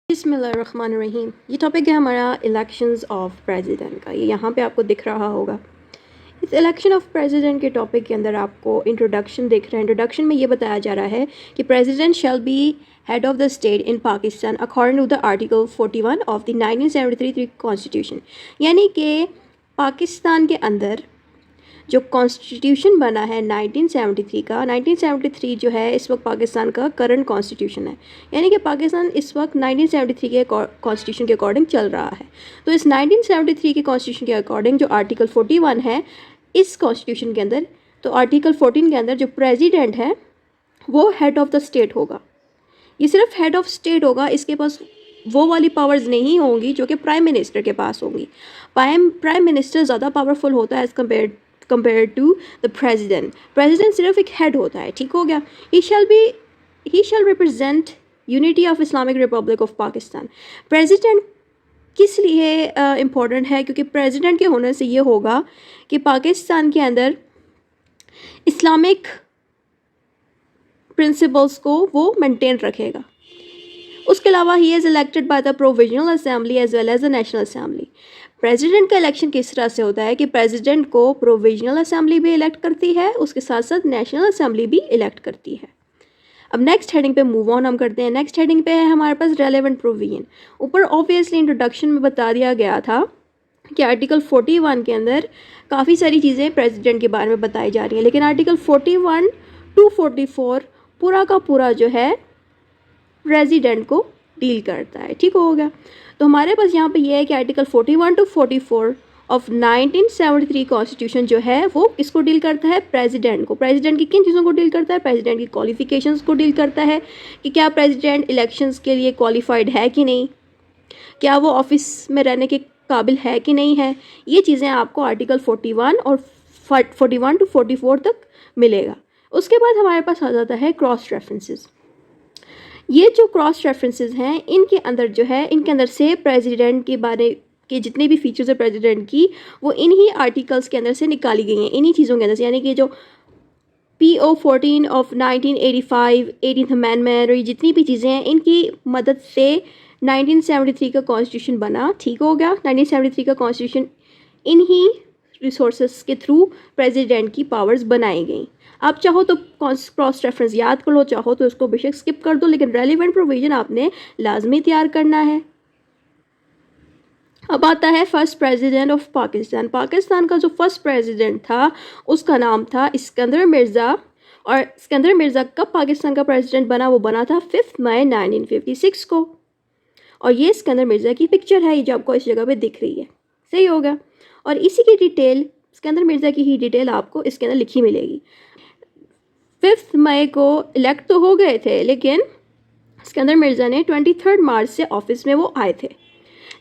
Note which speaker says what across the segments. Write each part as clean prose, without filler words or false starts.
Speaker 1: बिस्मिल्लाहिर्रहमानिर्रहीम। ये टॉपिक है हमारा इलेक्शंस ऑफ प्रेसिडेंट का। ये यहाँ पे आपको दिख रहा होगा। इस इलेक्शन ऑफ प्रेसिडेंट के टॉपिक के अंदर आपको इंट्रोडक्शन दिख रहा है। इंट्रोडक्शन में ये बताया जा रहा है कि president shall be head of the state in Pakistan according to the article 41 of the 1973 constitution. यानी कि पाकिस्तान के अंदर जो कॉन्स्टिट्यूशन बना है 1973 का, 1973 जो है इस वक्त पाकिस्तान का करंट कॉन्स्टिट्यूशन है। यानी कि पाकिस्तान इस वक्त 1973 के कॉन्स्टिट्यूशन के अकॉर्डिंग चल रहा है। तो इस 1973 के कॉन्स्टिट्यूशन के अकॉर्डिंग जो आर्टिकल 41 है इस कॉन्स्टिट्यूशन के अंदर, तो आर्टिकल 14 के अंदर जो प्रेसिडेंट है वो हेड ऑफ़ द स्टेट होगा। ये सिर्फ हेड ऑफ स्टेट होगा, इसके पास वो वाली पावर्स नहीं होंगी जो कि प्राइम मिनिस्टर के पास होंगी। प्राइम मिनिस्टर ज़्यादा पावरफुल होता है as compare to the president. President सिर्फ एक हेड होता है, ठीक हो गया। He shall represent unity of Islamic Republic of Pakistan. President किस लिए इम्पोर्टेंट है? क्योंकि प्रेसिडेंट के होने से ये होगा कि पाकिस्तान के अंदर इस्लामिक प्रिंसिपल्स को वो मेंटेन रखेगा। उसके अलावा he is elected by the provisional assembly as well as the national assembly. President का इलेक्शन किस तरह से होता है कि प्रेसिडेंट को प्रोविजनल असेंबली भी इलेक्ट करती है, उसके साथ साथ नेशनल असेंबली भी इलेक्ट करती है। अब नेक्स्ट हेडिंग पे मूव ऑन हम करते हैं। नेक्स्ट हेडिंग पे है हमारे पास रेलेवेंट प्रोविजन। ऊपर ऑब्वियसली इंट्रोडक्शन में बता दिया गया था कि आर्टिकल 41 के अंदर काफ़ी सारी चीज़ें प्रेसिडेंट के बारे में बताई जा रही हैं, लेकिन आर्टिकल 41 टू 44 पूरा का पूरा जो है प्रेसिडेंट को डील करता है, ठीक हो गया। तो हमारे पास यहाँ पे ये है कि आर्टिकल 41 टू 44 ऑफ 1973 कॉन्स्टिट्यूशन जो है वो किसको डील करता है? प्रेसिडेंट को। प्रेसिडेंट की किन चीज़ों को डील करता है? प्रेसिडेंट की क्वालिफिकेशंस को डील करता है कि क्या प्रेसिडेंट इलेक्शंस के लिए क्वालिफाइड है कि नहीं, क्या वो ऑफिस में रहने के काबिल है कि नहीं है। ये चीज़ें आपको आर्टिकल 41 और 41 टू 44 तक मिलेगा। उसके बाद हमारे पास आ जाता है क्रॉस रेफरेंसेस। ये जो क्रॉस रेफरेंसेस हैं इनके अंदर जो है, इनके अंदर से प्रेसिडेंट के बारे के जितने भी फीचर्स है प्रेसिडेंट की वो इन्हीं आर्टिकल्स के अंदर से निकाली गई हैं, इन्हीं चीज़ों के अंदर से। यानी कि जो PO 14 ऑफ 1985, 18th अमेंडमेंट और ये जितनी भी चीज़ें हैं इनकी मदद से 1973 का कॉन्स्टिट्यूशन बना, ठीक हो गया। 1973 का कॉन्स्टिट्यूशन इन्हीं रिसोर्सेस के थ्रू प्रेसिडेंट की पावर्स बनाई गई। आप चाहो तो क्रॉस रेफरेंस याद कर लो, चाहो तो इसको बेशक स्किप कर दो, लेकिन रेलिवेंट प्रोविजन आपने लाजमी तैयार करना है। अब आता है first president of Pakistan. Pakistan का जो फर्स्ट प्रेसिडेंट था उसका नाम था इस्कंदर मिर्ज़ा। और इस्कंदर मिर्ज़ा कब पाकिस्तान का प्रेसिडेंट बना? वो बना था 5 मई 1956 को। और ये इस्कंदर मिर्ज़ा की पिक्चर है, ये जो आपको इस जगह पे दिख रही है, सही होगा। और इसी की डिटेल, इस्कंदर मिर्ज़ा की ही डिटेल आपको इसके अंदर लिखी मिलेगी। 5 मई को इलेक्ट तो हो गए थे, लेकिन इस्कंदर मिर्ज़ा ने 23 मार्च से ऑफिस में वो आए थे।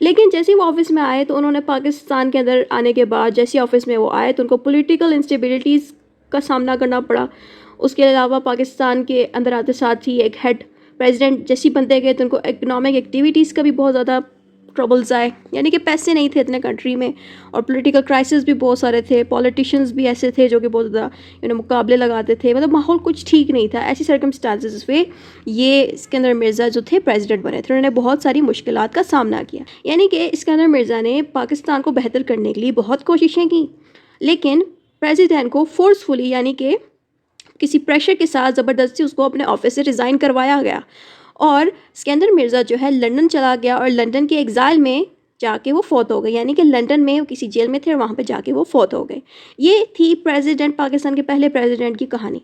Speaker 1: लेकिन जैसे ही वो ऑफिस में आए तो उन्होंने पाकिस्तान के अंदर आने के बाद जैसे ऑफिस में वो आए तो उनको पॉलिटिकल इंस्टेबिलिटीज़ का सामना करना पड़ा। उसके अलावा पाकिस्तान के अंदर आते साथ ही एक हेड प्रेसिडेंट जैसे बनते गए तो उनको इकनॉमिक एक्टिविटीज़ का भी बहुत ज़्यादा ट्रबल्स आए, यानी कि पैसे नहीं थे इतने कंट्री में, और पॉलिटिकल क्राइसिस भी बहुत सारे थे। पॉलिटिशियंस भी ऐसे थे जो कि बहुत ज़्यादा मुकाबले लगाते थे, मतलब माहौल कुछ ठीक नहीं था। ऐसी सर्कमस्टांसिस पे ये इस्कंदर मिर्ज़ा जो थे प्रेसिडेंट बने थे। उन्होंने बहुत सारी मुश्किलात का सामना किया। यानी कि इस्कंदर मिर्ज़ा ने पाकिस्तान को बेहतर करने के लिए बहुत कोशिशें की, लेकिन प्रेसिडेंट को फोर्सफुली यानी कि किसी प्रेशर के साथ ज़बरदस्ती उसको अपने ऑफिस से रिज़ाइन करवाया गया। और इस्कंदर मिर्ज़ा जो है लंदन चला गया और लंदन के एग्ज़ाइल में जाके वो फौत हो गए। यानी कि लंदन में वो किसी जेल में थे और वहाँ पे जाके वो फौत हो गए। ये थी प्रेसिडेंट, पाकिस्तान के पहले प्रेसिडेंट की कहानी।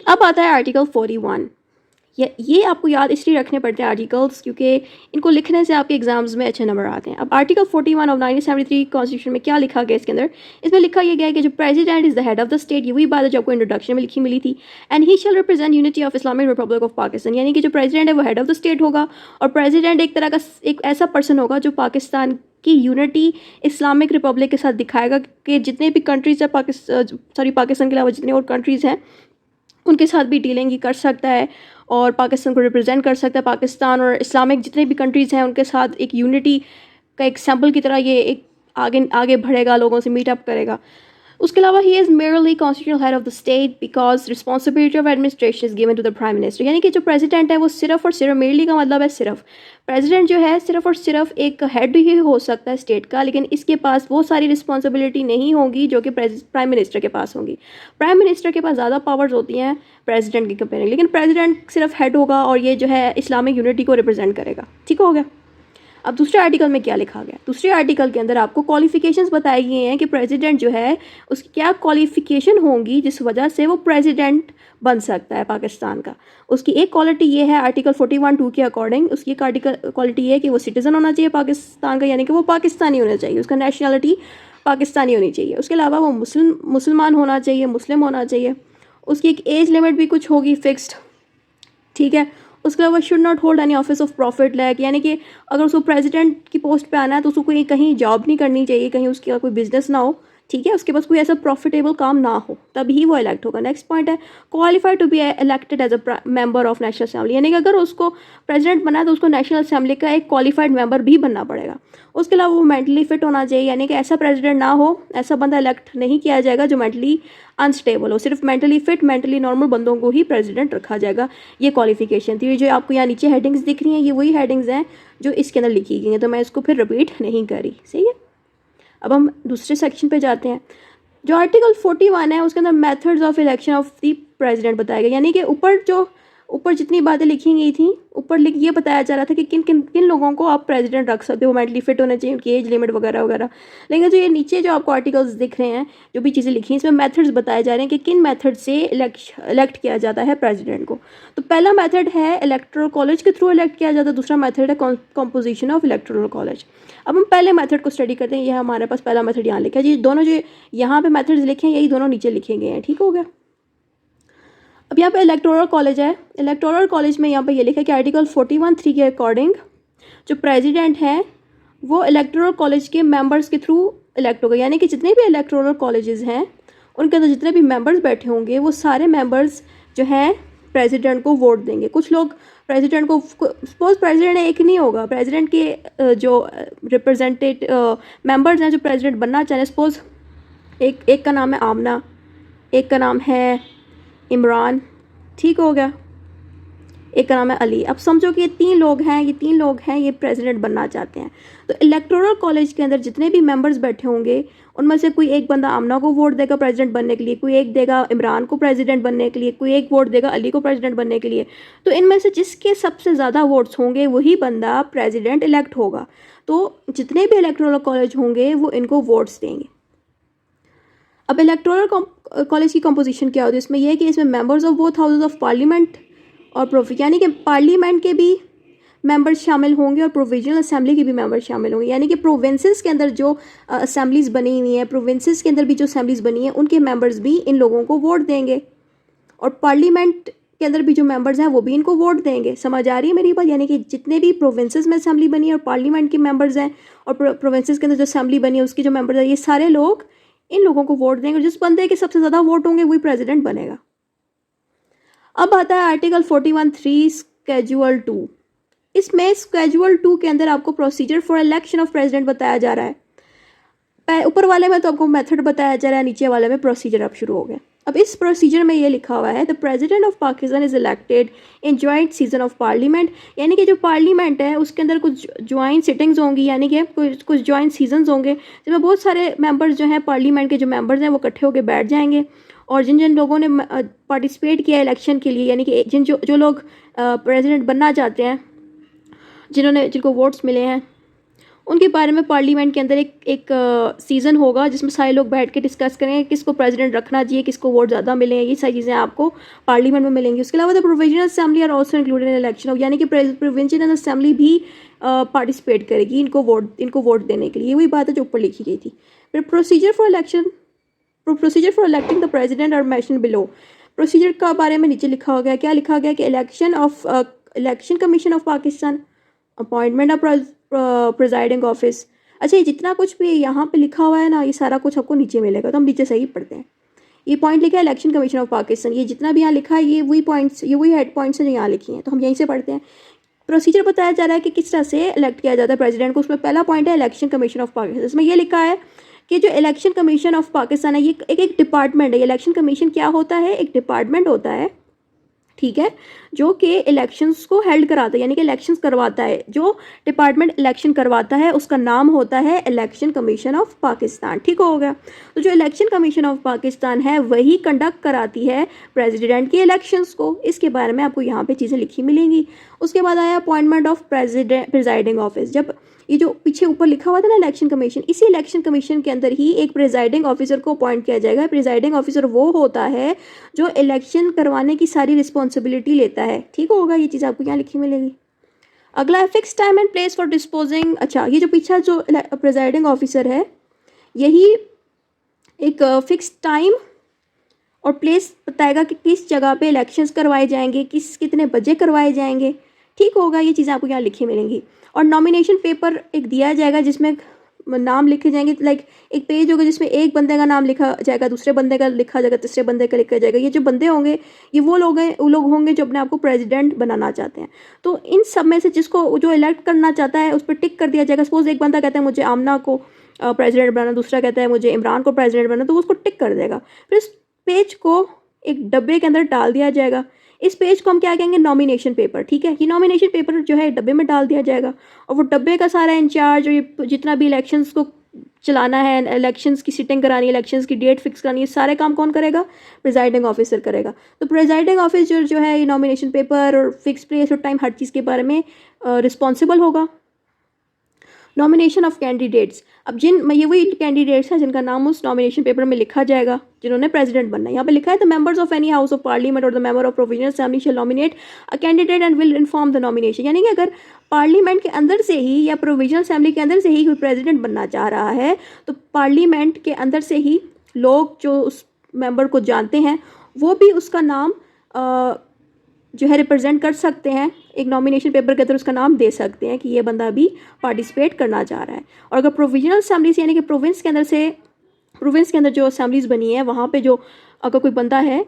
Speaker 1: अब आता है आर्टिकल 41। ये आपको याद इसलिए रखने पड़ते हैं आर्टिकल्स क्योंकि इनको लिखने से आपके एग्जाम्स में अच्छे नंबर आते हैं। अब आर्टिकल 41 ऑफ 1973 कॉन्स्टिट्यूशन में क्या लिखा गया इसके अंदर? इसमें लिखा यह गया है कि जो president is the head of the state. ये वही बात है जो आपको इंट्रोडक्शन में लिखी मिली थी। And he shall represent unity of Islamic Republic of Pakistan. यानी कि जो प्रेसिडेंट है वो हेड ऑफ द स्टेट होगा और प्रेसिडेंट एक तरह का एक ऐसा पर्सन होगा जो पाकिस्तान की यूनिटी इस्लामिक रिपब्लिक के साथ दिखाएगा कि जितने भी कंट्रीज़ है पाकिस्तान के अलावा जितने और कंट्रीज़ हैं उनके साथ भी डीलिंग कर सकता है और पाकिस्तान को रिप्रेजेंट कर सकता है। पाकिस्तान और इस्लामिक जितने भी कंट्रीज़ हैं उनके साथ एक यूनिटी का एक सैम्पल की तरह ये एक आगे बढ़ेगा, लोगों से मीटअप करेगा। उसके अलावा he is merely constitutional head of the state because responsibility of administration is given to the prime minister, यानी कि जो प्रेसिडेंट है वो सिर्फ और सिर्फ, मेयरली का मतलब है सिर्फ, प्रेसिडेंट जो है सिर्फ और सिर्फ एक हेड ही हो सकता है स्टेट का, लेकिन इसके पास वो सारी रिस्पॉन्सिबिलिटी नहीं होगी जो कि प्राइम मिनिस्टर के पास होंगी। प्राइम मिनिस्टर के पास ज़्यादा पावर्स होती हैं प्रेसिडेंट की कंपेयरिंग, लेकिन प्रेसिडेंट सिर्फ हेड होगा और ये जो है इस्लामिक यूनिटी को रिप्रेजेंट करेगा। ठीक हो गया। अब दूसरे आर्टिकल में क्या लिखा गया, दूसरे आर्टिकल के अंदर आपको क्वालिफिकेशंस बताई गई हैं कि प्रेसिडेंट जो है उसकी क्या क्वालिफिकेशन होंगी जिस वजह से वो प्रेसिडेंट बन सकता है पाकिस्तान का। उसकी एक क्वालिटी ये है आर्टिकल 41(2) के अकॉर्डिंग, उसकी एक आर्टिकल क्वालिटी ये है कि वो सिटीज़न होना चाहिए पाकिस्तान का, यानी कि वो पाकिस्तानी होना चाहिए, उसका नेशनलिटी पाकिस्तानी होनी चाहिए। उसके अलावा वो मुसलमान होना चाहिए, मुस्लिम होना चाहिए। उसकी एक एज लिमिट भी कुछ होगी फिक्स्ड। ठीक है। उसके अलावा should not hold any office of profit like, यानी कि अगर उसको प्रेसिडेंट की पोस्ट पे आना है तो उसको कोई कहीं जॉब नहीं करनी चाहिए, कहीं उसका कोई बिजनेस ना हो। ठीक है। उसके पास कोई ऐसा प्रॉफिटेबल काम ना हो, तभी वो इलेक्ट होगा। नेक्स्ट पॉइंट है qualified to be elected as a member of national assembly, यानी कि अगर उसको प्रेसिडेंट बना है तो उसको नेशनल असेंबली का एक क्वालिफाइड मेंबर भी बनना पड़ेगा। उसके अलावा वो मेंटली फिट होना चाहिए, यानी कि ऐसा प्रेसिडेंट ना हो, ऐसा बंदा इलेक्ट नहीं किया जाएगा जो मेंटली अनस्टेबल हो, सिर्फ मेंटली फिट, मेंटली नॉर्मल बंदों को ही प्रेसिडेंट रखा जाएगा। ये क्वालिफिकेशन थी। जो आपको यहाँ नीचे हेडिंग्स दिख रही हैं ये वही हेडिंग्स हैं जो इसके अंदर लिखी गई हैं, तो मैं इसको फिर रिपीट नहीं करी। सही है। अब हम दूसरे सेक्शन पे जाते हैं। जो आर्टिकल 41 है उसके अंदर methods of election of the president बताया गया, यानी कि ऊपर जितनी बातें लिखी गई थी ऊपर ये बताया जा रहा था कि किन लोगों को आप प्रेसिडेंट रख सकते हो, मेंटली फिट होने चाहिए, उनकी एज लिमिट वगैरह वगैरह। लेकिन जो ये नीचे जो आपको आर्टिकल्स दिख रहे हैं, जो भी चीज़ें लिखी हैं, इसमें मेथड्स बताए जा रहे हैं कि किन मेथड से इलेक्ट किया जाता है प्रेसिडेंट को। तो पहला मेथड है इलेक्टोरल कॉलेज के थ्रू इलेक्ट किया जाता है, दूसरा मेथड है कॉम्पोजिशन ऑफ इलेक्टोरल कॉलेज। अब हम पहले मेथड को स्टडी करते हैं। ये हमारे पास पहला मेथड यहाँ लिखा है जी, दोनों जो यहाँ पे मेथड्स लिखे हैं यही दोनों नीचे लिखे गए हैं। ठीक हो गया। अब यहाँ पे इलेक्टोरल कॉलेज है। इलेक्टोरल कॉलेज में यहाँ पे ये लिखा है कि आर्टिकल 41(3) के अकॉर्डिंग जो प्रेसिडेंट है वो इलेक्टोरल कॉलेज के मेंबर्स के थ्रू इलेक्ट होगा, यानी कि जितने भी इलेक्टोरल कॉलेजेस हैं उनके अंदर जितने भी मेंबर्स बैठे होंगे वो सारे मेंबर्स जो हैं प्रेसिडेंट को वोट देंगे। कुछ लोग प्रेसिडेंट को, सपोज प्रेसिडेंट एक नहीं होगा, प्रेसिडेंट के जो रिप्रेजेंटेटिव मेंबर्स हैं जो प्रेसिडेंट बनना चाह रहे हैं, सपोज एक का नाम है आमना, एक का नाम है इमरान, ठीक हो गया, एक का नाम है अली। अब समझो कि ये तीन लोग हैं ये प्रेसिडेंट बनना चाहते हैं। तो इलेक्टोरल कॉलेज के अंदर जितने भी मेंबर्स बैठे होंगे उनमें से कोई एक बंदा आमना को वोट देगा प्रेसिडेंट बनने के लिए, कोई एक देगा इमरान को प्रेसिडेंट बनने के लिए, कोई एक वोट देगा अली को प्रेसिडेंट बनने के लिए। तो इनमें से जिसके सबसे ज़्यादा वोट्स होंगे वही बंदा प्रेसिडेंट इलेक्ट होगा। तो जितने भी इलेक्टोरल कॉलेज होंगे वो इनको वोट्स देंगे। अब इलेक्टोरल कॉलेज की कंपोजिशन क्या होती है, इसमें यह है कि इसमें members of both houses of parliament और प्रोविजन, यानी कि पार्लियामेंट के भी मेंबर्स शामिल होंगे और प्रोविजनल असेंबली के भी मेंबर्स शामिल होंगे, यानी कि प्रोविंसेस के अंदर जो असेंबलीज बनी हुई हैं, प्रोविंसेस के अंदर भी जो असेंबलीज बनी हैं उनके मेंबर्स भी इन लोगों को वोट देंगे, और पार्लियामेंट के अंदर भी जो मेंबर्स हैं वो भी इनको वोट देंगे। समझ आ रही है मेरी बात? यानी कि जितने भी प्रोविंसेस में असेंबली बनी है और पार्लियामेंट के मेंबर्स हैं और प्रोविंसेस के अंदर जो असेंबली बनी है उसके जो मेंबर्स हैं, ये सारे लोग इन लोगों को वोट देंगे और जिस बंदे के सबसे ज़्यादा वोट होंगे वही प्रेसिडेंट बनेगा। अब आता है आर्टिकल 41(3) स्केड्यूल 2। इसमें स्केड्यूल 2 के अंदर आपको procedure for election of president बताया जा रहा है। ऊपर वाले में तो आपको मेथड बताया जा रहा है, नीचे वाले में प्रोसीजर अब शुरू हो गया। अब इस प्रोसीजर में ये लिखा हुआ है the president of Pakistan is elected in joint season of parliament, यानी कि जो पार्लियामेंट है उसके अंदर कुछ ज्वाइंट सिटिंग्स होंगी, यानी कि कुछ ज्वाइंट सीजन्स होंगे जिसमें बहुत सारे मेंबर्स जो हैं पार्लियामेंट के जो मेंबर्स हैं वो इकट्ठे होकर बैठ जाएंगे और जिन जिन लोगों ने पार्टिसिपेट किया इलेक्शन के लिए, यानी कि जो लोग प्रेसिडेंट बनना चाहते हैं, जिनको वोट्स मिले हैं, उनके बारे में पार्लियामेंट के अंदर एक सीज़न होगा जिसमें सारे लोग बैठ के डिस्कस करेंगे किसको प्रेसिडेंट रखना चाहिए, किसको वोट ज़्यादा मिले हैं। ये सारी चीज़ें आपको पार्लियामेंट में मिलेंगी। उसके अलावा the provisional assembly are also included in election, यानी कि प्रोविंशियल असेंबली भी पार्टिसिपेट करेगी इनको वोट देने के लिए। वही बात है जो ऊपर लिखी गई थी। फिर procedure for electing the president are mentioned below. Procedure का बारे में नीचे लिखा हो गया, क्या लिखा गया कि election commission of Pakistan, appointment of presiding office. अच्छा, ये जितना कुछ भी यहाँ पे लिखा हुआ है ना, ये सारा कुछ आपको नीचे मिलेगा, तो हम नीचे सही पढ़ते हैं। ये पॉइंट लिखा है इलेक्शन कमीशन ऑफ पाकिस्तान, ये जितना भी यहाँ लिखा है ये वही हेड पॉइंट्स हैं जो यहाँ लिखी हैं, तो हम यहीं से पढ़ते हैं। प्रोसीजर बताया जा रहा है कि किस तरह से इलेक्ट किया जाता है प्रेसिडेंट को। उसमें पहला पॉइंट है इलेक्शन कमीशन ऑफ पाकिस्तान। इसमें यह लिखा है कि जो इलेक्शन कमीशन ऑफ पाकिस्तान है ये एक डिपार्टमेंट है। इलेक्शन कमीशन क्या होता है? एक डिपार्टमेंट होता है, ठीक है, जो कि इलेक्शंस को हेल्ड कराता है, यानी कि इलेक्शंस करवाता है। जो डिपार्टमेंट इलेक्शन करवाता है उसका नाम होता है इलेक्शन कमीशन ऑफ पाकिस्तान, ठीक हो गया। तो जो इलेक्शन कमीशन ऑफ पाकिस्तान है वही कंडक्ट कराती है प्रेसिडेंट की इलेक्शंस को। इसके बारे में आपको यहाँ पे चीज़ें लिखी मिलेंगी। उसके बाद आया अपॉइंटमेंट ऑफ प्रिजाइडिंग ऑफिस। जब ये जो पीछे ऊपर लिखा हुआ था ना इलेक्शन कमीशन, इसी इलेक्शन कमीशन के अंदर ही एक प्रिजाइडिंग ऑफिसर को अपॉइंट किया जाएगा। प्रिजाइडिंग ऑफिसर वो होता है जो इलेक्शन करवाने की सारी रिस्पॉन्सिबिलिटी लेता है, ठीक होगा। ये चीज़ आपको यहाँ लिखी मिलेगी। अगला है fix time and place for disposing. अच्छा, ये जो पीछे जो प्रिजाइडिंग ऑफिसर है यही एक फिक्स टाइम और प्लेस बताएगा कि किस जगह पे इलेक्शंस करवाए जाएंगे, कितने बजे करवाए जाएंगे, ठीक होगा। ये चीज़ें आपको यहाँ लिखी मिलेंगी। और नॉमिनेशन पेपर एक दिया जाएगा जिसमें नाम लिखे जाएंगे। लाइक एक पेज होगा जिसमें एक बंदे का नाम लिखा जाएगा, दूसरे बंदे का लिखा जाएगा, तीसरे बंदे का लिखा जाएगा। ये जो बंदे होंगे ये वो लोग होंगे जो अपने आप को प्रेसिडेंट बनाना चाहते हैं। तो इन सब में से जिसको जो इलेक्ट करना चाहता है उस पर टिक कर दिया जाएगा। सपोज एक बंदा कहता है मुझे आमना को प्रेसिडेंट बनाना, दूसरा कहता है मुझे इमरान को प्रेसिडेंट बनाना, तो वो उसको टिक कर देगा। फिर इस पेज को एक डब्बे के अंदर डाल दिया जाएगा। इस पेज को हम क्या कहेंगे? नॉमिनेशन पेपर, ठीक है। ये नॉमिनेशन पेपर जो है डब्बे में डाल दिया जाएगा और वो डब्बे का सारा इंचार्ज और ये जितना भी इलेक्शंस को चलाना है, इलेक्शंस की सिटिंग करानी है, इलेक्शंस की डेट फिक्स करानी है, सारे काम कौन करेगा? प्रिजाइडिंग ऑफिसर करेगा। तो प्रिजाइडिंग ऑफिसर जो है ये नॉमिनेशन पेपर और फिक्स प्लेस और टाइम हर चीज़ के बारे में रिस्पॉन्सिबल होगा। Nomination of candidates. अब ये वही कैंडिडेट्स हैं जिनका नाम उस नॉमिनेशन पेपर में लिखा जाएगा जिन्होंने प्रेसिडेंट बनना है। यहाँ पे लिखा है the members of any house of parliament और the member of provisional assembly shall nominate a candidate and will inform the nomination. यानी कि अगर पार्लियामेंट के अंदर से ही या प्रोविजनल असेंबली के अंदर से ही कोई प्रेसिडेंट बनना चाह रहा है तो पार्लियामेंट के अंदर से ही लोग जो उस मेंबर को जानते हैं वो भी उसका नाम जो है रिप्रेजेंट कर सकते हैं। एक नॉमिनेशन पेपर के अंदर उसका नाम दे सकते हैं कि ये बंदा भी पार्टिसिपेट करना चाह रहा है। और अगर प्रोविजनल असेंबलीज यानी कि प्रोविंस के अंदर जो असेंबलीज बनी है वहाँ पे जो अगर कोई बंदा है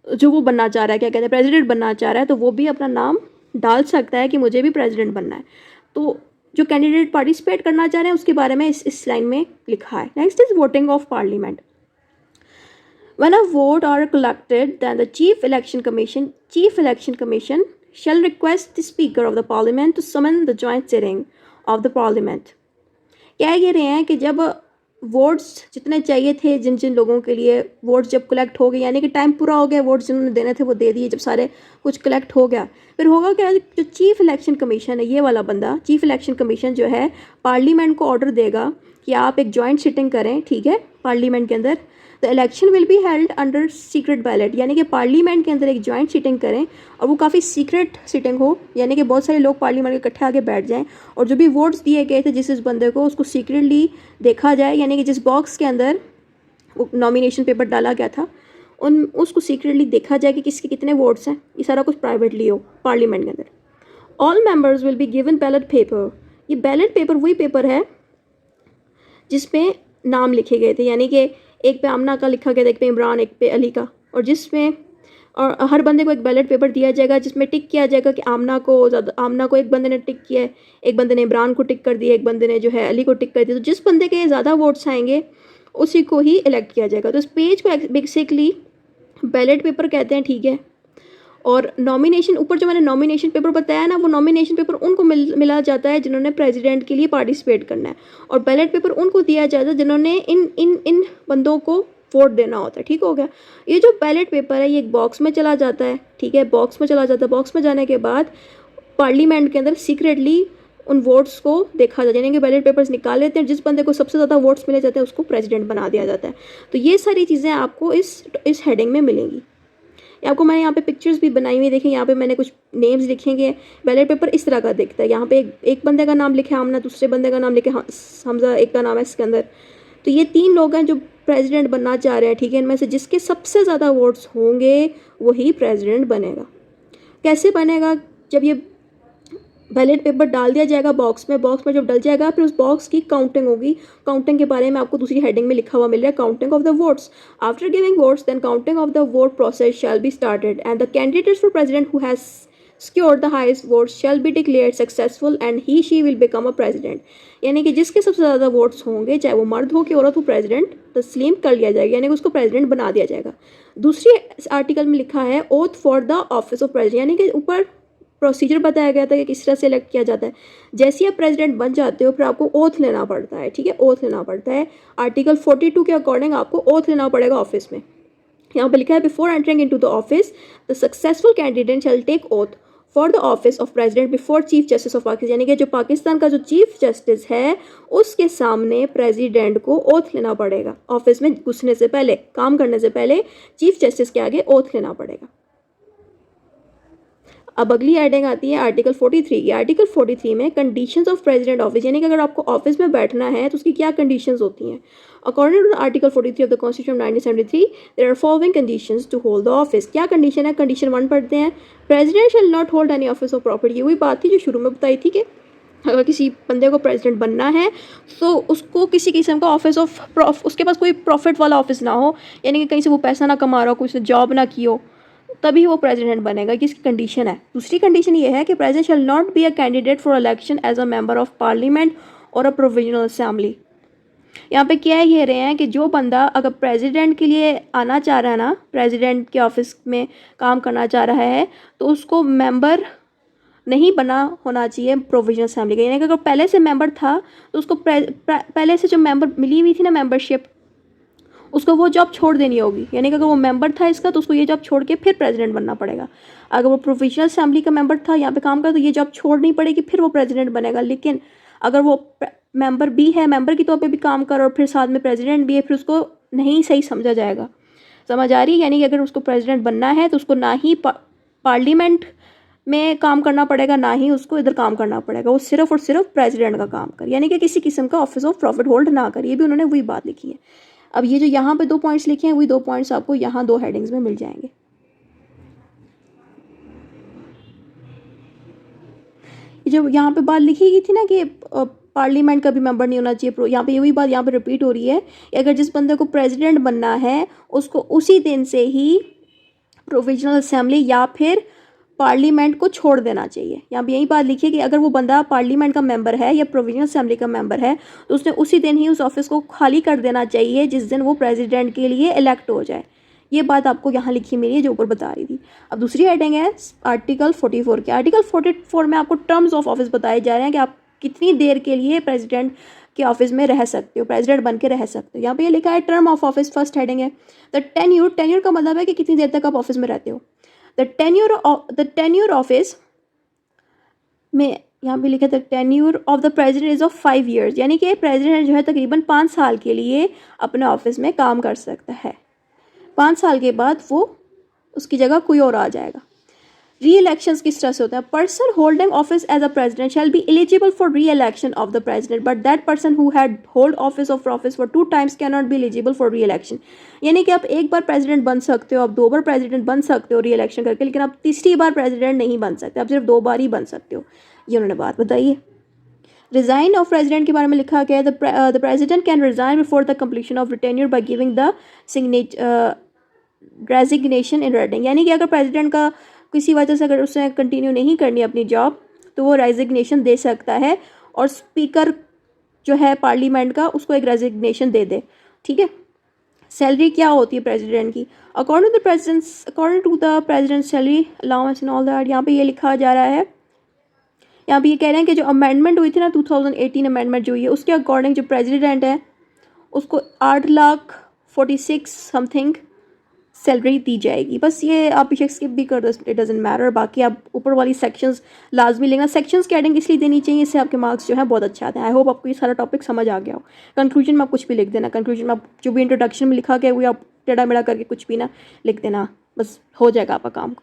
Speaker 1: जो वो बनना चाह रहा है, क्या कहते हैं, प्रेसिडेंट बनना चाह रहा है, तो वो भी अपना नाम डाल सकता है कि मुझे भी प्रेसिडेंट बनना है। तो जो कैंडिडेट पार्टिसिपेट करना चाह रहे हैं उसके बारे में इस लाइन में लिखा है। Next is voting of parliament. When a vote are collected, then the Chief Election Commission shall request the Speaker of the Parliament to summon the joint sitting of the Parliament. कह ये रहे हैं कि जब votes जितने चाहिए थे जिन जिन लोगों के लिए वोट्स जब कलेक्ट हो गए, यानी कि टाइम पूरा हो गया, वोट्स जिन्होंने देने थे वो दे दिए, जब सारे कुछ कलेक्ट हो गया, फिर होगा क्या? जो चीफ इलेक्शन कमीशन है, ये वाला बंदा चीफ इलेक्शन कमीशन जो है पार्लियामेंट को ऑर्डर देगा कि आप एक जॉइंट सिटिंग करें, ठीक है, पार्लियामेंट के अंदर। The election will be held under secret ballot, यानी कि पार्लियामेंट के अंदर एक जॉइंट सिटिंग करें और वो काफ़ी सीक्रेट सिटिंग हो, यानी कि बहुत सारे लोग पार्लियामेंट के इकट्ठे आके बैठ जाएं और जो भी वोट्स दिए गए थे जिस बंदे को उसको सीक्रेटली देखा जाए, यानी कि जिस बॉक्स के अंदर वो नॉमिनेशन पेपर डाला गया था उसको सीक्रेटली देखा जाए कि किसके कितने वोट्स हैं। ये सारा कुछ प्राइवेटली हो पार्लियामेंट के अंदर। All members will be given ballot paper. ये बैलेट पेपर वही पेपर है जिसमें नाम लिखे गए थे, यानी कि एक पे आमना का लिखा गया था, एक पे इमरान, एक पे अली का, और हर बंदे को एक बैलेट पेपर दिया जाएगा जिसमें टिक किया जाएगा कि आमना को एक बंदे ने टिक किया है, एक बंदे ने इमरान को टिक कर दिया, एक बंदे ने जो है अली को टिक कर दिया। तो जिस बंदे के ज़्यादा वोट्स आएंगे उसी को ही इलेक्ट किया जाएगा। तो इस पेज को बेसिकली बैलेट पेपर कहते हैं, ठीक है। और नॉमिनेशन, ऊपर जो मैंने नॉमिनेशन पेपर बताया ना, वो नॉमिनेशन पेपर उनको मिला जाता है जिन्होंने प्रेसिडेंट के लिए पार्टिसिपेट करना है, और बैलेट पेपर उनको दिया जाता है जिन्होंने इन बंदों को वोट देना होता है, ठीक हो गया। ये जो बैलेट पेपर है ये एक बॉक्स में चला जाता है, ठीक है, बॉक्स में चला जाता है। बॉक्स में जाने के बाद पार्लियामेंट के अंदर सीक्रेटली उन वोट्स को देखा जाता है, यानी कि बैलेट पेपर्स निकाल लेते हैं, जिस बंदे को सबसे ज़्यादा वोट्स मिले जाते हैं उसको प्रेसिडेंट बना दिया जाता है। तो ये सारी चीज़ें आपको इस हेडिंग में मिलेंगी। आपको मैंने यहाँ पे पिक्चर्स भी बनाई हुई, देखें यहाँ पे मैंने कुछ नेम्स लिखेंगे। बैलेट पेपर इस तरह का दिखता है, यहाँ पे एक बंदे का नाम लिखे आमना, दूसरे बंदे का नाम लिखे हमजा, एक का नाम है इसके अंदर। तो ये 3 लोग हैं जो प्रेसिडेंट बनना चाह रहे हैं, ठीक है। इनमें से जिसके सबसे ज़्यादा वोट्स होंगे वही प्रेसिडेंट बनेगा। कैसे बनेगा? जब ये बैलेट पेपर डाल दिया जाएगा बॉक्स में जब डल जाएगा फिर उस बॉक्स की काउंटिंग होगी। काउंटिंग के बारे में आपको दूसरी हेडिंग में लिखा हुआ मिल रहा है, counting of the votes. After giving votes then counting of the vote process shall be started and the candidates for president who has secured the highest votes shall be declared successful and he she will become a president। यानी कि जिसके सबसे ज़्यादा votes होंगे, चाहे वो मर्द हो कि औरत हो, प्रेसिडेंट तस्लीम कर लिया जाएगा, यानी कि उसको प्रेसिडेंट बना दिया जाएगा। दूसरी आर्टिकल में लिखा है oath for the office of president, यानी कि ऊपर प्रोसीजर बताया गया था कि किस तरह से इलेक्ट किया जाता है। जैसे आप प्रेसिडेंट बन जाते हो फिर आपको ओथ लेना पड़ता है, ठीक है, ओथ लेना पड़ता है। आर्टिकल 42 के अकॉर्डिंग आपको ओथ लेना पड़ेगा ऑफिस में। यहाँ पर लिखा है before entering into the office the successful candidate shall take oath for the office of president before chief justice of Pakistan, यानी कि जो पाकिस्तान का जो चीफ जस्टिस है उसके सामने प्रेसिडेंट को ओथ लेना पड़ेगा। ऑफिस में घुसने से पहले, काम करने से पहले चीफ जस्टिस के आगे ओथ लेना पड़ेगा। अब अगली हेडिंग आती है आर्टिकल 43 की। आर्टिकल 43 में कंडीशंस ऑफ प्रेसिडेंट ऑफिस, यानी कि अगर आपको ऑफिस में बैठना है तो उसकी क्या कंडीशंस होती हैं। According to article 43 of the constitution of 1973 there are following conditions to hold the office. क्या कंडीशन है? कंडीशन 1 पढ़ते हैं, president shall not hold any office of property. ये वही बात थी जो शुरू में बताई थी कि अगर किसी बंदे को प्रेसिडेंट बनना है तो उसको किसी किस्म का ऑफिस ऑफ उसके पास कोई प्रॉफिट वाला ऑफिस ना हो, यानी कि कहीं से वो पैसा ना कमा रहा हो, कुछ जॉब ना की हो, तभी वो प्रेसिडेंट बनेगा। किसकी कंडीशन है? दूसरी कंडीशन ये है कि president shall not be a candidate for election as a member of parliament और अ प्रोविजनल असेंबली। यहाँ पे क्या ये रहे हैं कि जो बंदा अगर प्रेसिडेंट के लिए आना चाह रहा है ना, प्रेसिडेंट के ऑफिस में काम करना चाह रहा है, तो उसको मेंबर नहीं बना होना चाहिए प्रोविजनल असेंबली का। यानी कि अगर पहले से मेंबर था तो उसको पहले से जो मेंबर मिली हुई थी ना मेंबरशिप, उसको वो जॉब छोड़ देनी होगी। यानी कि अगर वो मेंबर था इसका तो उसको ये जॉब छोड़ के फिर प्रेसिडेंट बनना पड़ेगा। अगर वो प्रोविजनल असेंबली का मेंबर था, यहाँ पे काम कर, तो ये जॉब छोड़नी पड़ेगी, फिर वो प्रेसिडेंट बनेगा। लेकिन अगर वो मेंबर भी है, मेंबर की तौर पे भी काम कर और फिर साथ में प्रेसिडेंट भी है, फिर उसको नहीं सही समझा जाएगा। समझ आ रही है? यानी कि अगर उसको प्रेसिडेंट बनना है तो उसको ना ही पार्लियामेंट में काम करना पड़ेगा, ना ही उसको इधर काम करना पड़ेगा, वो सिर्फ और सिर्फ प्रेसिडेंट का काम कर, यानी कि किसी किस्म का ऑफिस ऑफ प्रॉफिट होल्ड ना कर। ये भी उन्होंने वही बात लिखी है। अब ये जो यहाँ पे 2 पॉइंट्स लिखे हैं वही 2 पॉइंट्स आपको यहाँ 2 हेडिंग्स में मिल जाएंगे। ये जो यहाँ पे बात लिखी गई थी ना कि पार्लियामेंट का भी मेंबर नहीं होना चाहिए, यहाँ पे ये वही बात यहाँ पे रिपीट हो रही है कि अगर जिस बंदे को प्रेसिडेंट बनना है उसको उसी दिन से ही प्रोविजनल असेंबली या फिर पार्लियामेंट को छोड़ देना चाहिए। यहाँ पे यही बात लिखी है कि अगर वो बंदा पार्लियामेंट का मेंबर है या प्रोविजनल असेंबली का मेंबर है तो उसने उसी दिन ही उस ऑफिस को खाली कर देना चाहिए जिस दिन वो प्रेसिडेंट के लिए इलेक्ट हो जाए। ये बात आपको यहाँ लिखी मिली है जो ऊपर बता रही थी। अब दूसरी हेडिंग है आर्टिकल 44 की। आर्टिकल 44 में आपको टर्म्स ऑफ ऑफिस बताए जा रहे हैं कि आप कितनी देर के लिए प्रेसिडेंट के ऑफिस में रह सकते हो, प्रेसिडेंट बन के रह सकते हो। यहाँ पे ये लिखा है term of office, first heading है द टेन्यूर। टेन्यूर का मतलब है कि कितनी देर तक आप ऑफिस में रहते हो। द टेन्यूर ऑफिस में यहाँ पे लिखा है the tenure of the president is of 5 years, यानी कि प्रेसिडेंट जो है तकरीबन 5 साल के लिए अपने ऑफिस में काम कर सकता है। 5 साल के बाद वो उसकी जगह कोई और आ जाएगा। री इलेक्शन किस तरह से होता है? Person holding office as a president shall be eligible for reelection of the president but that person who had hold office for 2 times cannot be eligible for reelection. यानी कि आप एक बार president बन सकते हो, आप 2 बार president बन सकते हो री इलेक्शन करके, लेकिन आप तीसरी बार प्रेसिडेंट नहीं बन सकते, आप सिर्फ 2 बार ही बन सकते हो। ये उन्होंने बात बताई है। रिजाइन ऑफ प्रेसिडेंट के बारे में लिखा गया है the president can resign before the completion of tenure by giving the resignation in writing. यानी कि अगर प्रेसिडेंट का किसी वजह से अगर उसने कंटिन्यू नहीं करनी अपनी जॉब तो वो रेजिग्नेशन दे सकता है और स्पीकर जो है पार्लियामेंट का उसको एक रेजिग्नेशन दे दे। ठीक है। सैलरी क्या होती है प्रेसिडेंट की? According to the president salary allowance and all that, यहाँ पे ये लिखा जा रहा है, यहाँ पे ये कह रहे हैं कि जो अमेंडमेंट हुई थी ना 2018 अमेंडमेंट जो हुई है उसके अकॉर्डिंग जो प्रेसिडेंट है उसको 8,46,000 समथिंग सैलरी दी जाएगी। बस ये आप पीछे स्किप भी कर दो, इट डजंट मैटर। बाकी आप ऊपर वाली सेक्शंस लाजमी लेना। सेक्शंस की हेडिंग इसलिए देनी चाहिए, इससे आपके मार्क्स जो है बहुत अच्छे आते हैं। आई होप आपको ये सारा टॉपिक समझ आ गया हो। कंक्लूजन में आप कुछ भी लिख देना, कंक्लूजन में आप जो भी इंट्रोडक्शन में लिखा गया वो आप टेढ़ा मेढ़ा करके कुछ भी ना लिख देना, बस हो जाएगा आपका काम।